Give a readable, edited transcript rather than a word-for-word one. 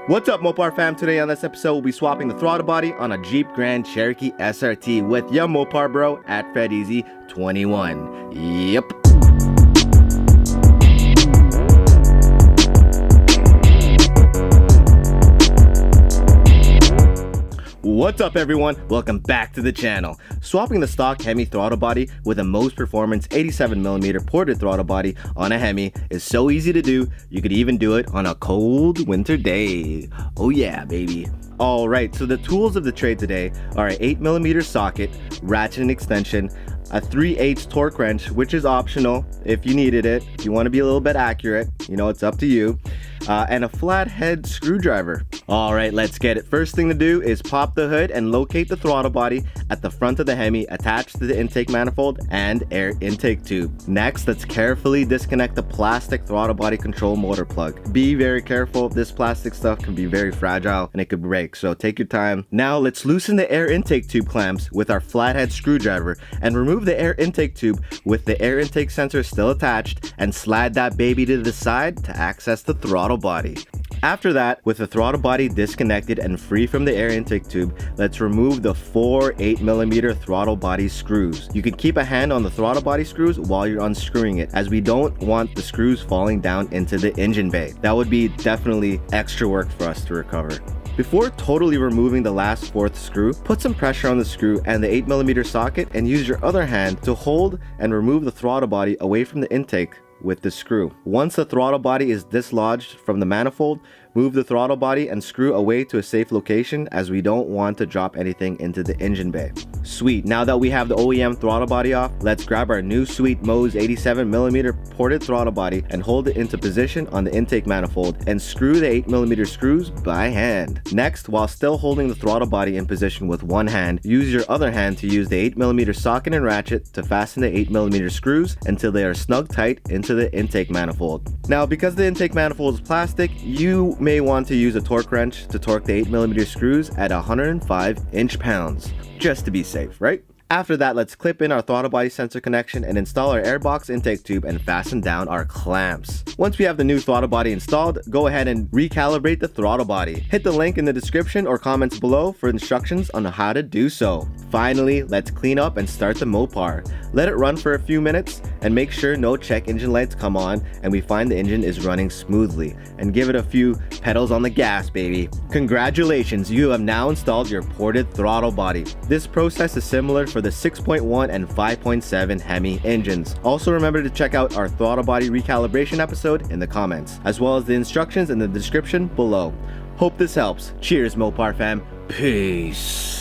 What's up, Mopar fam? Today on this episode, we'll be swapping the throttle body on a Jeep Grand Cherokee SRT with your Mopar bro at FredEasy21. Yep. What's up everyone, welcome back to the channel. Swapping the stock Hemi throttle body with a most performance 87mm ported throttle body on a Hemi is so easy to do, you could even do it on a cold winter day. Oh yeah, baby. Alright, so the tools of the trade today are an 8mm socket, ratchet extension, a 3/8 torque wrench, which is optional if you needed it. If you want to be a little bit accurate, you know, it's up to you. And a flathead screwdriver. Alright, let's get it. First thing to do is pop the hood and locate the throttle body at the front of the Hemi attached to the intake manifold and air intake tube. Next, let's carefully disconnect the plastic throttle body control motor plug. Be very careful, this plastic stuff can be very fragile and it could break, so take your time. Now let's loosen the air intake tube clamps with our flathead screwdriver and remove the air intake tube with the air intake sensor still attached and slide that baby to the side to access the throttle body. After that, with the throttle body disconnected and free from the air intake tube, let's remove the 4 8mm throttle body screws. You can keep a hand on the throttle body screws while you're unscrewing it, as we don't want the screws falling down into the engine bay. That would be definitely extra work for us to recover. Before totally removing the last 4th screw, put some pressure on the screw and the 8mm socket and use your other hand to hold and remove the throttle body away from the intake with the screw. Once the throttle body is dislodged from the manifold, move the throttle body and screw away to a safe location, as we don't want to drop anything into the engine bay. Sweet, now that we have the OEM throttle body off, let's grab our new sweet Moe's 87mm ported throttle body and hold it into position on the intake manifold and screw the 8mm screws by hand. Next, while still holding the throttle body in position with one hand, use your other hand to use the 8mm socket and ratchet to fasten the 8mm screws until they are snug tight into the intake manifold. Now, because the intake manifold is plastic, you may want to use a torque wrench to torque the 8mm screws at 105 inch-pounds, just to be safe, right? After that, let's clip in our throttle body sensor connection and install our airbox intake tube and fasten down our clamps. Once we have the new throttle body installed, go ahead and recalibrate the throttle body. Hit the link in the description or comments below for instructions on how to do so. Finally, let's clean up and start the Mopar. Let it run for a few minutes and make sure no check engine lights come on and we find the engine is running smoothly, and give it a few pedals on the gas, baby. Congratulations, you have now installed your ported throttle body. This process is similar for the 6.1 and 5.7 Hemi engines. Also remember to check out our throttle body recalibration episode in the comments, as well as the instructions in the description below. Hope this helps. Cheers, Mopar fam. Peace.